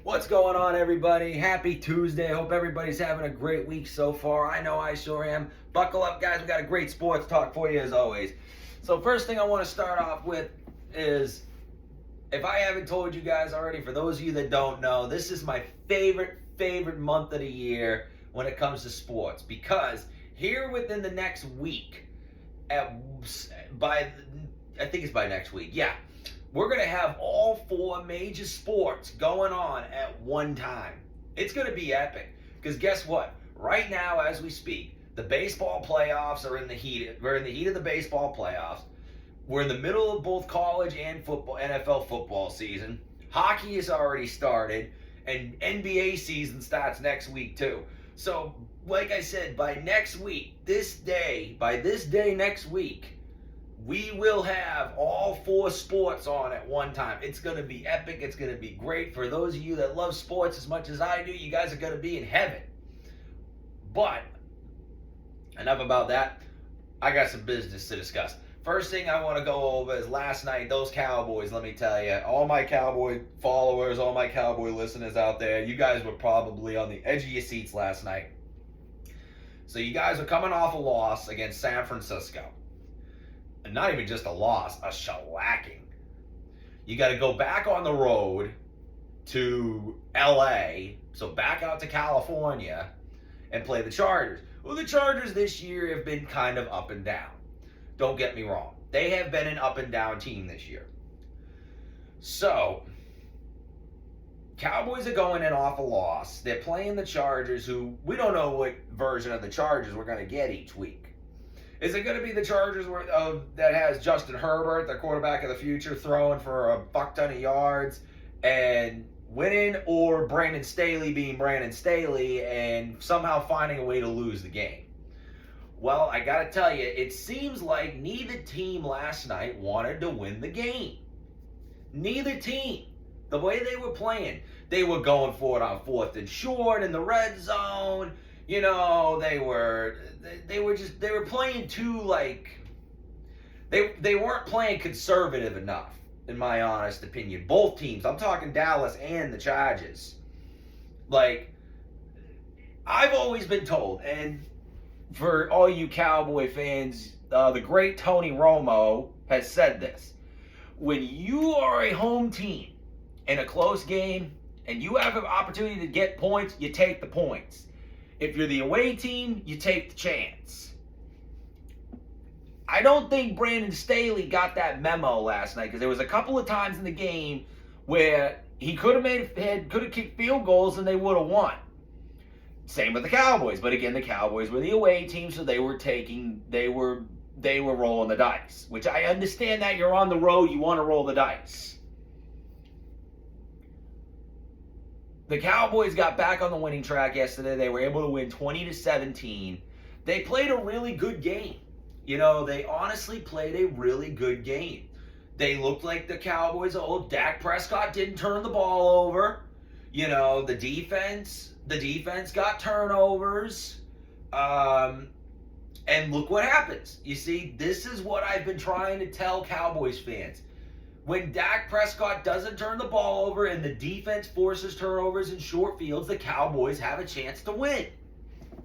What's going on, everybody? Happy Tuesday. Hope everybody's having a great week so far. I know I sure am. Buckle up, guys. We got a great sports talk for you as always. So first thing I want to start off with is, if I haven't told you guys already, for those of you that don't know, this is my favorite month of the year when it comes to sports, because here within the next week, I think it's by next week, yeah, we're going to have all four major sports going on at one time. It's going to be epic, because guess what? Right now, as we speak, the baseball playoffs are in the heat. We're in the heat of the baseball playoffs. We're in the middle of both college and football, NFL football season. Hockey has already started, and NBA season starts next week too. So, like I said, by this day next week, we will have all four sports on at one time. It's going to be epic. It's going to be great. For those of you that love sports as much as I do, you guys are going to be in heaven. But enough about that. I got some business to discuss. First thing I want to go over is last night, those Cowboys, let me tell you, all my Cowboy followers, all my Cowboy listeners out there, you guys were probably on the edge of your seats last night. So you guys are coming off a loss against San Francisco. And not even just a loss, a shellacking. You got to go back on the road to LA, so back out to California, and play the Chargers. Well, the Chargers this year have been kind of up and down. Don't get me wrong. They have been an up and down team this year. So, Cowboys are going in off a loss. They're playing the Chargers, who we don't know what version of the Chargers we're going to get each week. Is it going to be the Chargers that has Justin Herbert, the quarterback of the future, throwing for a buck ton of yards and winning, or Brandon Staley being Brandon Staley and somehow finding a way to lose the game? Well, I got to tell you, it seems like neither team last night wanted to win the game. Neither team. The way they were playing, they were going for it on 4th and short in the red zone. You know, they were playing too, like, they weren't playing conservative enough, in my honest opinion. Both teams, I'm talking Dallas and the Chargers. Like, I've always been told, and for all you Cowboy fans, the great Tony Romo has said this: when you are a home team in a close game and you have an opportunity to get points, you take the points. If you're the away team, you take the chance. I don't think Brandon Staley got that memo last night, because there was a couple of times in the game where he could have kicked field goals and they would have won. Same with the Cowboys, but again, the Cowboys were the away team, so they were rolling the dice, which I understand that you're on the road, you want to roll the dice. The Cowboys got back on the winning track yesterday. They were able to win 20-17. They played a really good game. You know, they honestly played a really good game. They looked like the Cowboys. Oh, Dak Prescott didn't turn the ball over. You know, the defense got turnovers. And look what happens. You see, this is what I've been trying to tell Cowboys fans. When Dak Prescott doesn't turn the ball over and the defense forces turnovers in short fields, the Cowboys have a chance to win.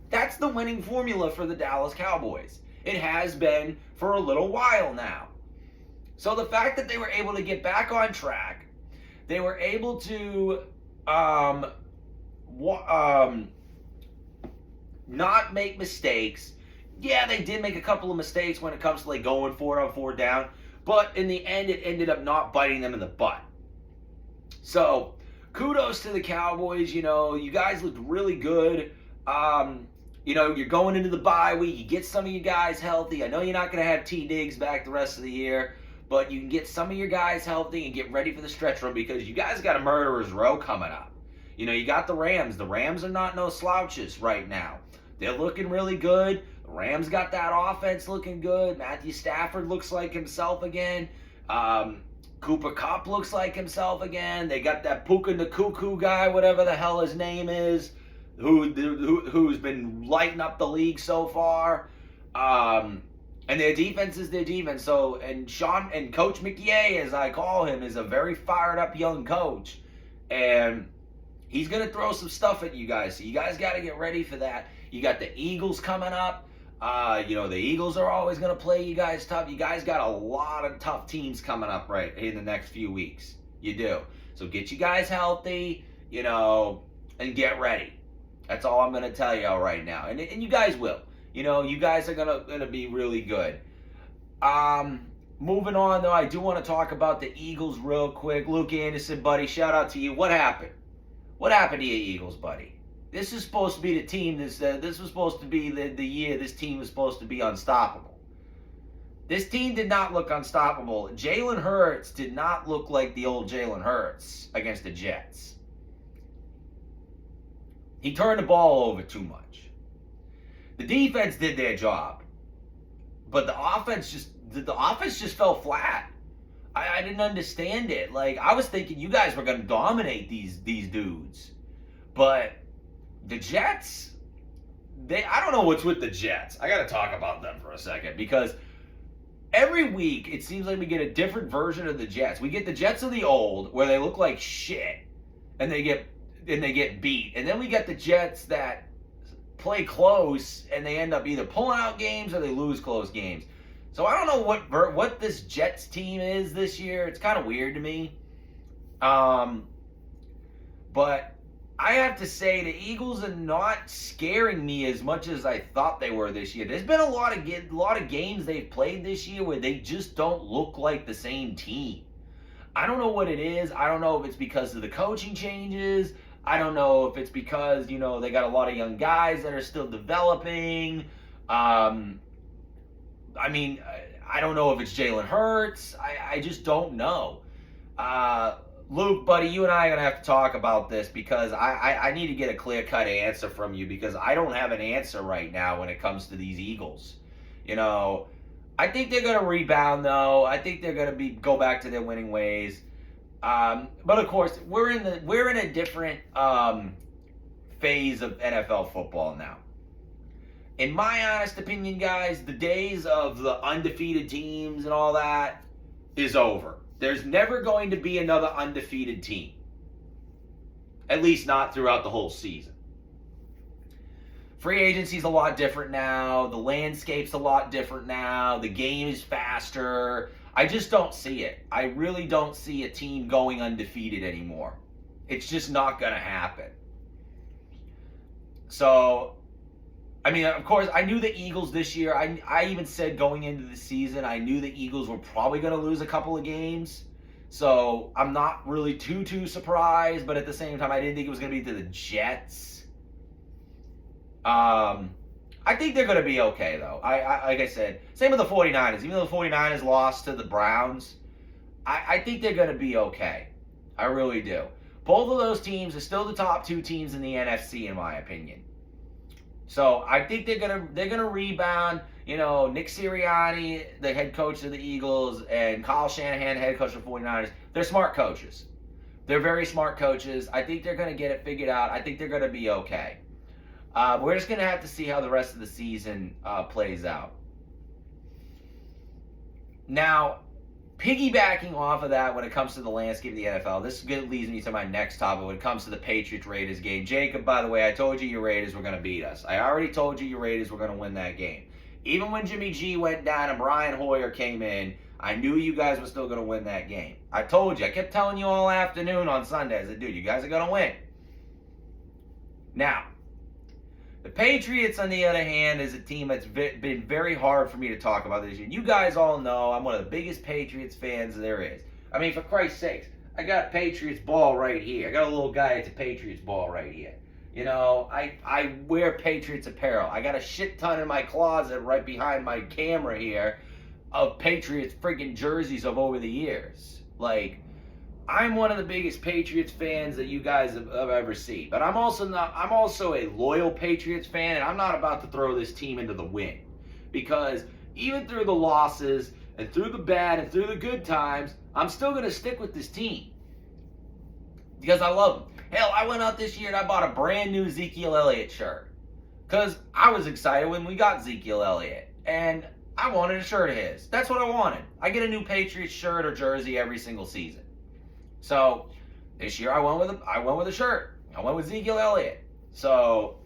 That's the winning formula for the Dallas Cowboys. It has been for a little while now. So the fact that they were able to get back on track, they were able to not make mistakes. Yeah, they did make a couple of mistakes when it comes to like going for it on 4th down. But in the end, it ended up not biting them in the butt. So, kudos to the Cowboys. You know, you guys looked really good. You know, you're going into the bye week. You get some of you guys healthy. I know you're not going to have T. Diggs back the rest of the year, but you can get some of your guys healthy and get ready for the stretch run, because you guys got a murderer's row coming up. You know, you got the Rams. The Rams are not no slouches right now. They're looking really good. The Rams got that offense looking good. Matthew Stafford looks like himself again. Cooper Kupp looks like himself again. They got that Puka Nacua guy, whatever the hell his name is, who's been lighting up the league so far. And their defense is their defense. So, and Coach McYay, as I call him, is a very fired up young coach. And He's going to throw some stuff at you guys, so you guys got to get ready for that. You got the Eagles coming up. The Eagles are always going to play you guys tough. You guys got a lot of tough teams coming up right in the next few weeks. You do. So get you guys healthy, and get ready. That's all I'm going to tell y'all right now. And you guys will. You guys are gonna be really good. Moving on, though, I do want to talk about the Eagles real quick. Luke Anderson, buddy, shout out to you. What happened? What happened to you, Eagles, buddy? This is supposed to be the team. This was supposed to be the year this team was supposed to be unstoppable. This team did not look unstoppable. Jalen Hurts did not look like the old Jalen Hurts against the Jets. He turned the ball over too much. The defense did their job, but the offense just fell flat. I didn't understand it. Like, I was thinking you guys were going to dominate these dudes, but the Jets, I don't know what's with the Jets. I got to talk about them for a second, because every week it seems like we get a different version of the Jets. We get the Jets of the old, where they look like shit and they get beat, and then we get the Jets that play close and they end up either pulling out games or they lose close games. So I don't know what this Jets team is this year. It's kind of weird to me. But I have to say the Eagles are not scaring me as much as I thought they were this year. There's been a lot of games they've played this year where they just don't look like the same team. I don't know what it is. I don't know if it's because of the coaching changes. I don't know if it's because, they got a lot of young guys that are still developing. I don't know if it's Jalen Hurts. I just don't know. Luke, buddy, you and I are going to have to talk about this, because I need to get a clear-cut answer from you, because I don't have an answer right now when it comes to these Eagles. I think they're going to rebound, though. I think they're going to go back to their winning ways. But of course, we're in a different phase of NFL football now. In my honest opinion, guys, the days of the undefeated teams and all that is over. There's never going to be another undefeated team. At least not throughout the whole season. Free agency's a lot different now. The landscape's a lot different now. The game is faster. I just don't see it. I really don't see a team going undefeated anymore. It's just not going to happen. So, of course, I knew the Eagles this year. I even said going into the season, I knew the Eagles were probably going to lose a couple of games. So, I'm not really too surprised. But at the same time, I didn't think it was going to be to the Jets. I think they're going to be okay, though. Like I said, same with the 49ers. Even though the 49ers lost to the Browns, I think they're going to be okay. I really do. Both of those teams are still the top two teams in the NFC, in my opinion. So I think they're gonna rebound. Nick Sirianni, the head coach of the Eagles, and Kyle Shanahan, head coach of the 49ers, they're smart coaches. They're very smart coaches. I think they're going to get it figured out. I think they're going to be okay. We're just going to have to see how the rest of the season plays out. Now, piggybacking off of that when it comes to the landscape of the NFL, this leads me to my next topic when it comes to the Patriots-Raiders game. Jacob, by the way, I told you your Raiders were going to beat us. I already told you your Raiders were going to win that game. Even when Jimmy G went down and Brian Hoyer came in, I knew you guys were still going to win that game. I told you. I kept telling you all afternoon on Sunday. I said, dude, you guys are going to win. Now, the Patriots, on the other hand, is a team that's been very hard for me to talk about this year. You guys all know I'm one of the biggest Patriots fans there is. For Christ's sakes, I got Patriots ball right here. I got a little guy that's a Patriots ball right here. I wear Patriots apparel. I got a shit ton in my closet right behind my camera here of Patriots freaking jerseys of over the years. I'm one of the biggest Patriots fans that you guys have ever seen. But I'm also a loyal Patriots fan, and I'm not about to throw this team into the wind. Because even through the losses, and through the bad, and through the good times, I'm still going to stick with this team. Because I love them. Hell, I went out this year and I bought a brand new Ezekiel Elliott shirt. Because I was excited when we got Ezekiel Elliott. And I wanted a shirt of his. That's what I wanted. I get a new Patriots shirt or jersey every single season. So this year I went with a shirt. I went with Ezekiel Elliott. So,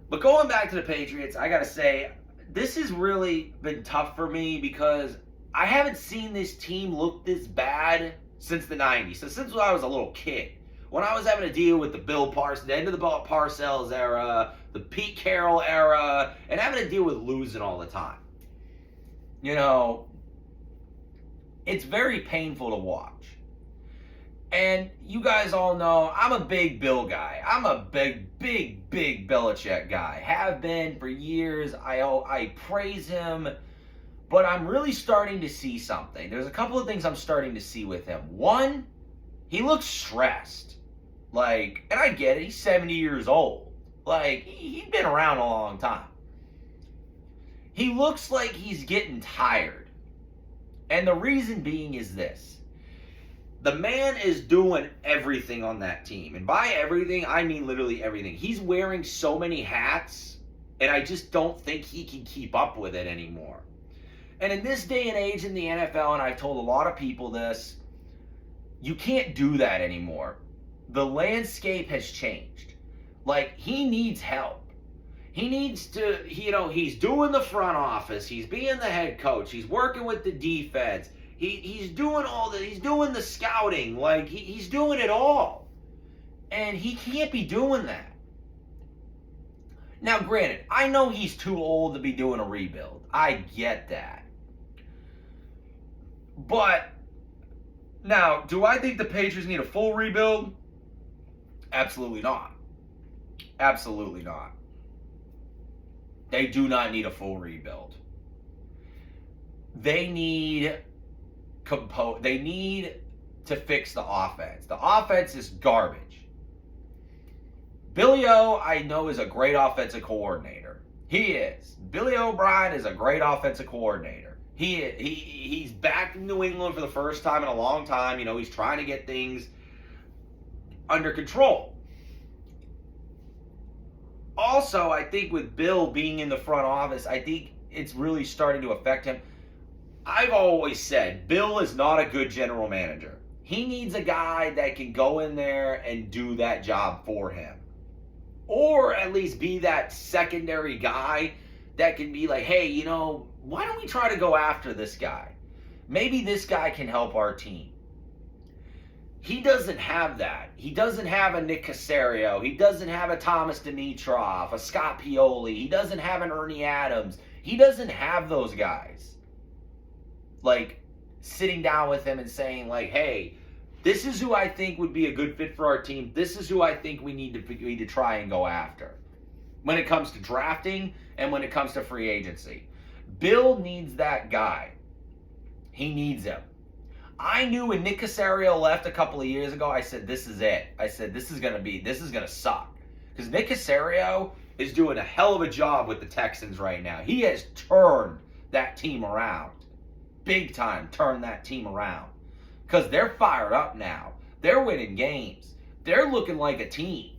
but going back to the Patriots, I got to say, this has really been tough for me because I haven't seen this team look this bad since the 90s. So since I was a little kid, when I was having to deal with the Bill Parcells, the end of the Bill Parcells era, the Pete Carroll era, and having to deal with losing all the time. You know, it's very painful to watch. And you guys all know I'm a big Bill guy. I'm a big Belichick guy. Have been for years. I praise him. But I'm really starting to see something. There's a couple of things I'm starting to see with him. One, he looks stressed. Like, and I get it, he's 70 years old. Like, he's been around a long time. He looks like he's getting tired. And the reason being is this. The man is doing everything on that team. And by everything, I mean literally everything. He's wearing so many hats, and I just don't think he can keep up with it anymore. And in this day and age in the NFL, and I've told a lot of people this, you can't do that anymore. The landscape has changed. Like, he needs help. He needs to, he's doing the front office. He's being the head coach. He's working with the defense. He's doing all that. He's doing the scouting. Like, he's doing it all. And he can't be doing that. Now, granted, I know he's too old to be doing a rebuild. I get that. But, now, do I think the Patriots need a full rebuild? Absolutely not. Absolutely not. They do not need a full rebuild. They need to fix the offense. The offense is garbage. Billy O, I know, is a great offensive coordinator. He is. Billy O'Brien is a great offensive coordinator. He's back in New England for the first time in a long time. He's trying to get things under control. Also, I think with Bill being in the front office, I think it's really starting to affect him. I've always said Bill is not a good general manager. He needs a guy that can go in there and do that job for him. Or at least be that secondary guy that can be like, hey, why don't we try to go after this guy? Maybe this guy can help our team. He doesn't have that. He doesn't have a Nick Caserio. He doesn't have a Thomas Dimitroff, a Scott Pioli. He doesn't have an Ernie Adams. He doesn't have those guys. Like, sitting down with him and saying, like, hey, this is who I think would be a good fit for our team. This is who I think we need to try and go after. When it comes to drafting and when it comes to free agency. Bill needs that guy. He needs him. I knew when Nick Caserio left a couple of years ago, I said, this is it. I said, this is going to suck. Because Nick Caserio is doing a hell of a job with the Texans right now. He has turned that team around. Big time turned that team around. Because they're fired up now. They're winning games. They're looking like a team.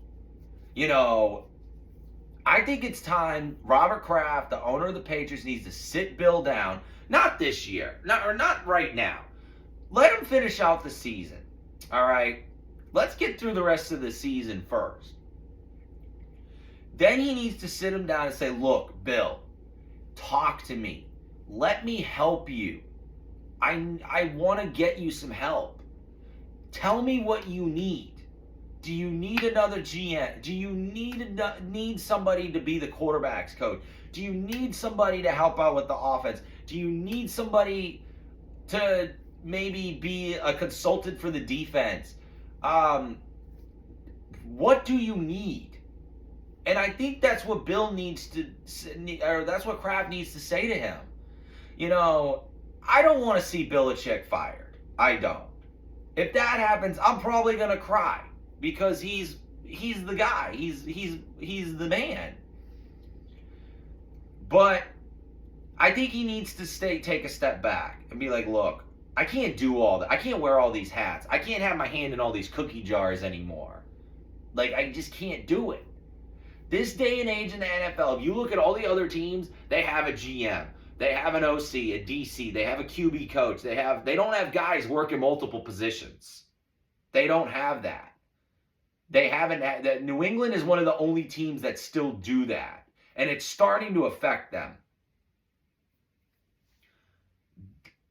I think it's time Robert Kraft, the owner of the Patriots, needs to sit Bill down. Not this year. Not right now. Let him finish out the season. All right? Let's get through the rest of the season first. Then he needs to sit him down and say, look, Bill, talk to me. Let me help you. I want to get you some help. Tell me what you need. Do you need another GM? Do you need somebody to be the quarterback's coach? Do you need somebody to help out with the offense? Do you need somebody to maybe be a consultant for the defense? What do you need? And I think that's what Bill needs to, or that's what Kraft needs to say to him. I don't want to see Belichick fired. I don't. If that happens, I'm probably gonna cry because he's the guy. He's the man. But I think he needs to take a step back and be like, look, I can't do all that. I can't wear all these hats. I can't have my hand in all these cookie jars anymore. Like, I just can't do it. This day and age in the NFL, if you look at all the other teams, they have a GM. They have an OC, a DC. They have a QB coach. They don't have guys working multiple positions. They don't have that. They haven't had that. New England is one of the only teams that still do that. And it's starting to affect them.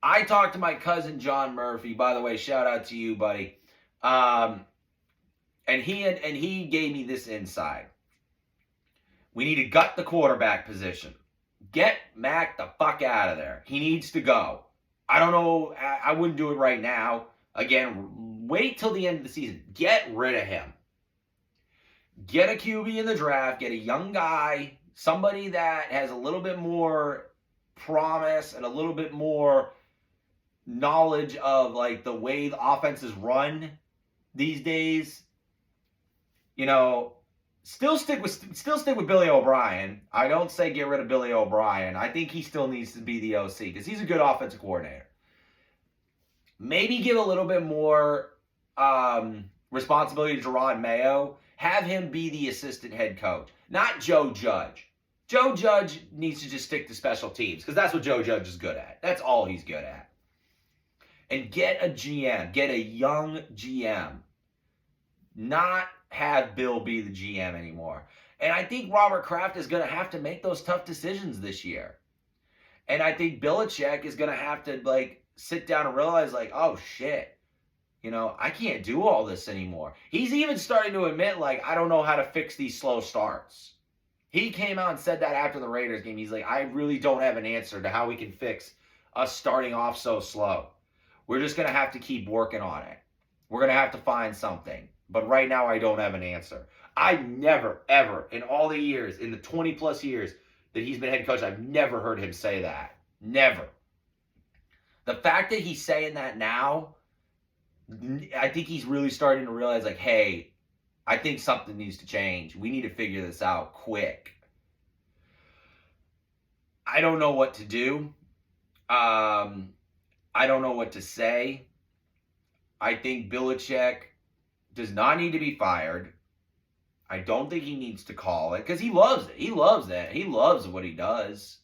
I talked to my cousin John Murphy. By the way, shout out to you, buddy. And he gave me this insight. We need to gut the quarterback position. Get Mac the fuck out of there. He needs to go. I don't know. I wouldn't do it right now. Again, wait till the end of the season. Get rid of him. Get a QB in the draft. Get a young guy. Somebody that has a little bit more promise and a little bit more knowledge of like the way the offense is run these days. You know, still stick with Billy O'Brien. I don't say get rid of Billy O'Brien. I think he still needs to be the OC because he's a good offensive coordinator. Maybe give a little bit more responsibility to Jerod Mayo. Have him be the assistant head coach, not Joe Judge. Joe Judge needs to just stick to special teams because that's what Joe Judge is good at. That's all he's good at. And get a GM. Get a young GM. Not have Bill be the GM anymore. And I think Robert Kraft is going to have to make those tough decisions this year. And I think Belichick is going to have to like sit down and realize like, oh shit, you know, I can't do all this anymore. He's even starting to admit like, I don't know how to fix these slow starts. He came out and said that after the Raiders game. He's like, I really don't have an answer to how we can fix us starting off so slow. We're just going to have to keep working on it. We're going to have to find something. But right now, I don't have an answer. I never, ever, in all the years, in the 20 plus years that he's been head coach, I've never heard him say that. Never. The fact that he's saying that now, I think he's really starting to realize like, hey, I think something needs to change. We need to figure this out quick. I don't know what to do. I don't know what to say. I think Belichick does not need to be fired. I don't think he needs to call it because he loves it. He loves that. He loves what he does.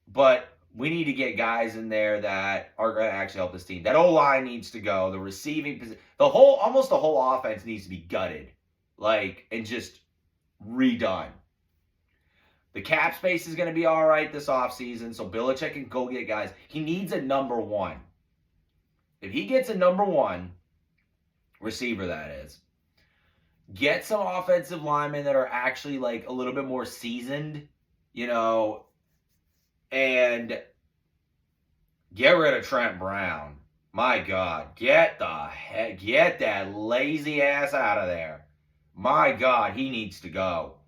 But we need to get guys in there that are going to actually help this team. That O-line needs to go. The receiving position, almost the whole offense needs to be gutted, like, and just redone. The cap space is going to be all right this offseason, so Belichick can go get guys. He needs a number one. If he gets a number one receiver, that is, get some offensive linemen that are actually like a little bit more seasoned, you know, and get rid of Trent Brown. My God, get that lazy ass out of there. My God, he needs to go.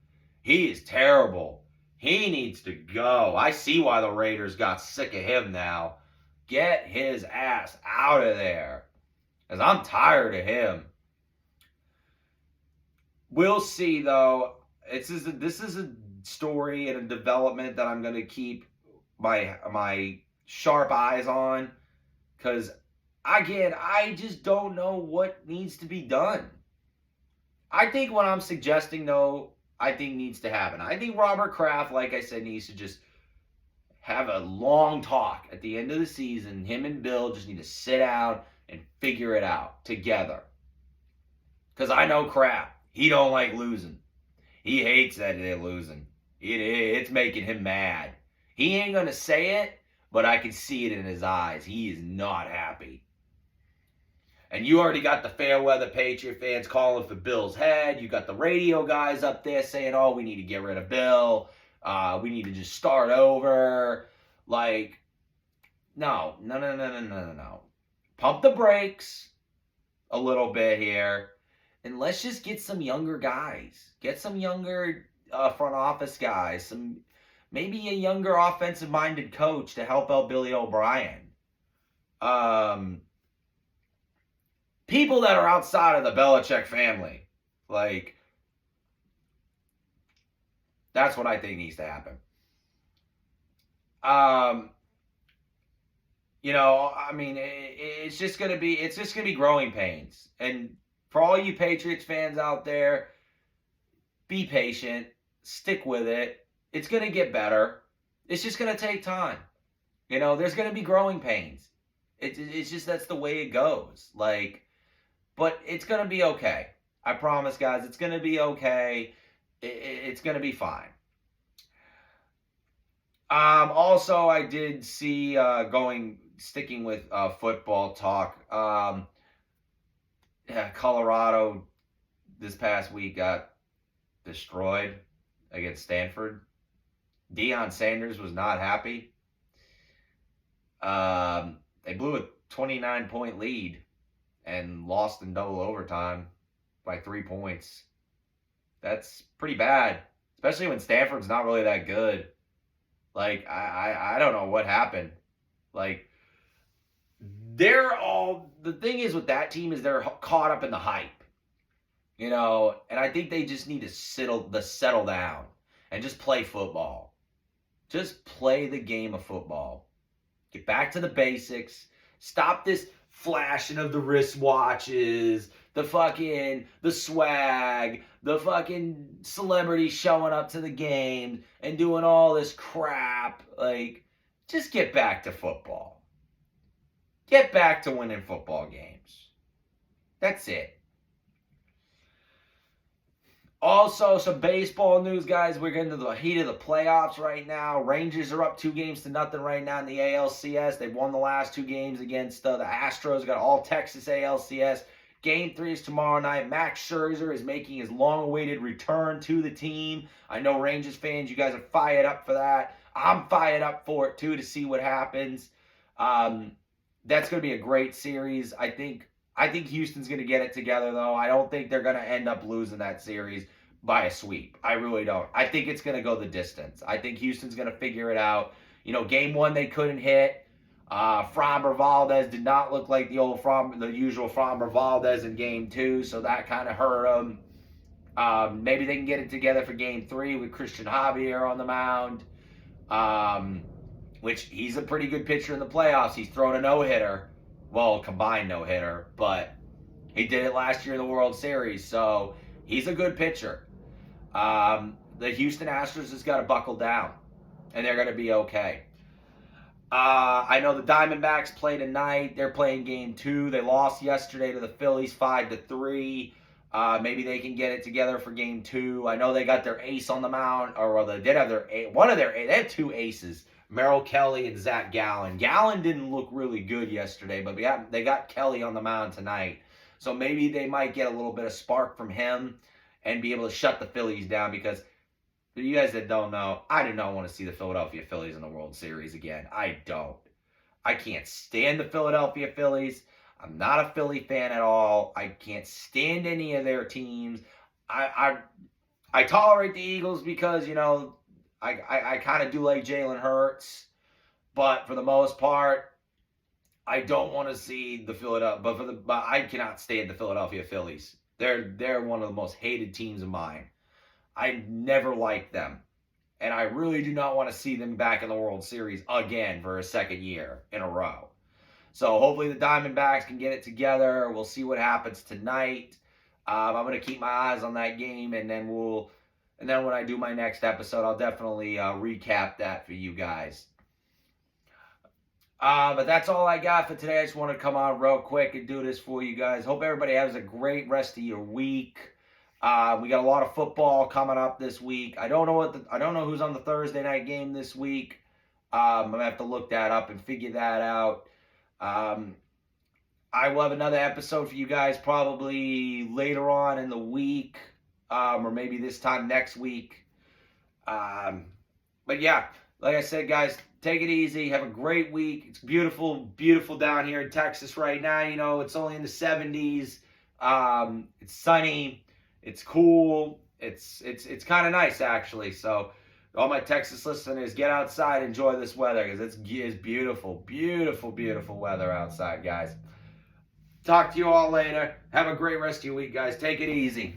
He is terrible. He needs to go. I see why the Raiders got sick of him now. Get his ass out of there. Because I'm tired of him. We'll see, though. This is a story and a development that I'm going to keep my sharp eyes on. Because, again, I just don't know what needs to be done. I think what I'm suggesting, though, I think needs to happen. I think Robert Kraft, like I said, needs to just have a long talk at the end of the season. Him and Bill just need to sit down and figure it out together. Because I know Kraft. He don't like losing. He hates that they're losing. It's making him mad. He ain't going to say it, but I can see it in his eyes. He is not happy. And you already got the fair weather Patriot fans calling for Bill's head. You got the radio guys up there saying, oh, we need to get rid of Bill. We need to just start over. Like, no. Pump the brakes a little bit here. And let's just get some younger guys. Get some younger front office guys. Maybe a younger offensive-minded coach to help out Billy O'Brien. People that are outside of the Belichick family. Like, that's what I think needs to happen. You know, I mean, it's just gonna be growing pains. And for all you Patriots fans out there, be patient, stick with it. It's gonna get better. It's just gonna take time. You know, there's gonna be growing pains. It's just that's the way it goes. Like, but it's going to be okay. I promise, guys, it's going to be okay. It's going to be fine. Also, I did see sticking with football talk. Yeah, Colorado this past week got destroyed against Stanford. Deion Sanders was not happy. They blew a 29-point lead and lost in double overtime by 3 points. That's pretty bad, especially when Stanford's not really that good. Like, I don't know what happened. Like, the thing is with that team is they're caught up in the hype, and I think they just need to settle down and just play football. Just play the game of football. Get back to the basics. Stop this flashing of the wristwatches, the swag, the fucking celebrities showing up to the game and doing all this crap. Like, just get back to football. Get back to winning football games. That's it. Also, some baseball news, guys. We're getting to the heat of the playoffs right now. Rangers are up 2-0 right now in the ALCS. They've won the last 2 games against the Astros. Got all Texas ALCS. Game 3 is tomorrow night. Max Scherzer is making his long-awaited return to the team. I know Rangers fans, you guys are fired up for that. I'm fired up for it, too, to see what happens. That's going to be a great series. I think Houston's going to get it together, though. I don't think they're going to end up losing that series by a sweep. I really don't. I think it's going to go the distance. I think Houston's going to figure it out. Game 1 they couldn't hit. Framber Valdez did not look like the usual Framber Valdez in Game 2, so that kind of hurt them. Maybe they can get it together for Game 3 with Christian Javier on the mound, which he's a pretty good pitcher in the playoffs. He's thrown a no-hitter. Well, combined no-hitter, but he did it last year in the World Series, so he's a good pitcher. The Houston Astros has got to buckle down, and they're going to be okay. I know the Diamondbacks play tonight. They're playing Game 2. They lost yesterday to the Phillies 5-3. Maybe they can get it together for Game 2. I know they got their ace on the mound, they did have they had 2 aces. Merrill Kelly and Zach Gallen. Gallen didn't look really good yesterday, but they got Kelly on the mound tonight. So maybe they might get a little bit of spark from him and be able to shut the Phillies down, because for you guys that don't know, I do not want to see the Philadelphia Phillies in the World Series again. I don't. I can't stand the Philadelphia Phillies. I'm not a Philly fan at all. I can't stand any of their teams. I tolerate the Eagles because, I kind of do like Jalen Hurts, but for the most part, I don't want to see the Philadelphia. But I cannot stand the Philadelphia Phillies. They're one of the most hated teams of mine. I never liked them, and I really do not want to see them back in the World Series again for a second year in a row. So hopefully the Diamondbacks can get it together. We'll see what happens tonight. I'm going to keep my eyes on that game, and then when I do my next episode, I'll definitely recap that for you guys. But that's all I got for today. I just want to come on real quick and do this for you guys. Hope everybody has a great rest of your week. We got a lot of football coming up this week. I don't know who's on the Thursday night game this week. I'm gonna have to look that up and figure that out. I will have another episode for you guys probably later on in the week, or maybe this time next week. But yeah, like I said, guys, take it easy. Have a great week. It's beautiful, beautiful down here in Texas right now. It's only in the 70s. It's sunny. It's cool. It's kind of nice, actually. So all my Texas listeners, get outside, enjoy this weather, because it's beautiful, beautiful, beautiful weather outside, guys. Talk to you all later. Have a great rest of your week, guys. Take it easy.